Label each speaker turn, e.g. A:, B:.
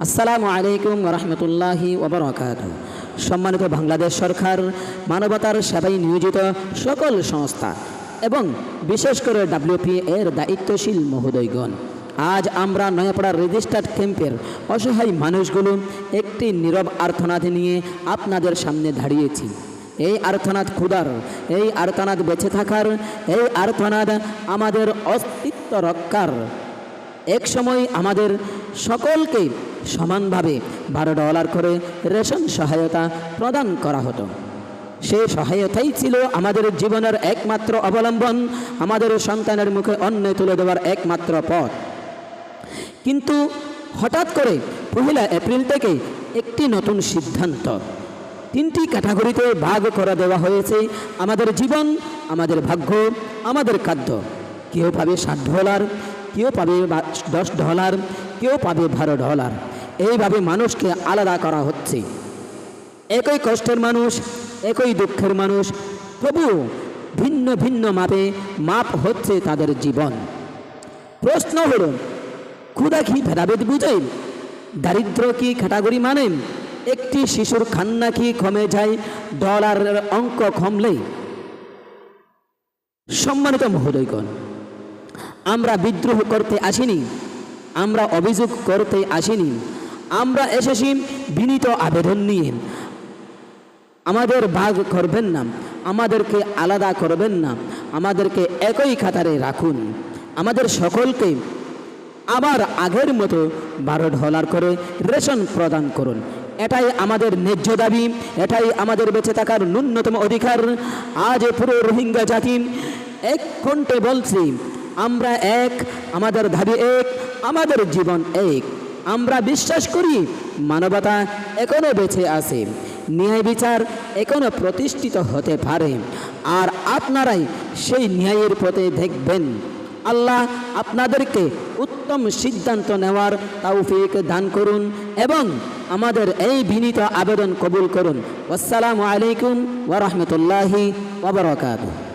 A: আসসালামু আলাইকুম ওয়া রাহমাতুল্লাহি ওয়া বারাকাতুহু। সম্মানিত বাংলাদেশ সরকার, মানবতার সেবায় নিয়োজিত সকল সংস্থা এবং বিশেষ করে WP এর দায়িত্বশীল মহোদয়গণ, আজ আমরা নয়াপাড়ার রেজিস্টার্ড ক্যাম্পের অসহায় মানুষগুলো একটি নীরব আর্তনাদ নিয়ে আপনাদের সামনে দাঁড়িয়েছি। এই আর্তনাদ ক্ষুধার, এই আর্তনাদ বেঁচে থাকার, এই আর্তনাদ আমাদের অস্তিত্ব রক্ষার। এক সময় আমাদের সকলকে সমানভাবে $12 করে রেশন সহায়তা প্রদান করা হতো। সেই সহায়তাই ছিল আমাদের জীবনের একমাত্র অবলম্বন, আমাদের সন্তানের মুখে অন্ন তুলে দেওয়ার একমাত্র পথ। কিন্তু হঠাৎ করে 1 এপ্রিল থেকে একটি নতুন সিদ্ধান্ত, 3টি ক্যাটাগরিতে ভাগ করে দেওয়া হয়েছে আমাদের জীবন, আমাদের ভাগ্য, আমাদের খাদ্য। কেউ পাবে $60, কেউ পাবে $10, কেউ পাবে $12। এইভাবে মানুষকে আলাদা করা হচ্ছে। একই কষ্টের মানুষ, একই দুঃখের মানুষ, তবুও ভিন্ন ভিন্ন মাপ হচ্ছে তাদের জীবন। প্রশ্ন হলো, ক্ষুধা কি ভেদাভেদ বুঝে? দারিদ্র কি ক্যাটাগরি মানে? একটি শিশুর খান্না কি কমে যায় ডলারের অঙ্ক কমলে? সম্মানিত মহোদয়গণ, আমরা বিদ্রোহ করতে আসিনি, আমরা অভিযোগ করতে আসিনি, আমরা এসেছি বিনীত আবেদন নিয়ে। আমাদের ভাগ করবেন না, আমাদেরকে আলাদা করবেন না, আমাদেরকে একই কাতারে রাখুন। আমাদের সকলকে আবার আগের মতো $12 করে রেশন প্রদান করুন। এটাই আমাদের ন্যায্য দাবি, এটাই আমাদের বেঁচে থাকার ন্যূনতম অধিকার। আজ পুরো রোহিঙ্গা জাতি এক কণ্ঠে বলছি, আমরা এক, আমাদের দাবি এক, আমাদের জীবন এক। আমরা বিশ্বাস করি মানবতা এখনো বেঁচে আছে, ন্যায় বিচার এখনো প্রতিষ্ঠিত হতে পারে, আর আপনারাই সেই ন্যায়ের পথে দেখবেন। আল্লাহ আপনাদেরকে উত্তম সিদ্ধান্ত নেওয়ার তৌফিক দান করুন এবং আমাদের এই বিনীত আবেদন কবুল করুন। আসসালামু আলাইকুম ওয়া রাহমাতুল্লাহি ওয়া বারাকাতুহু।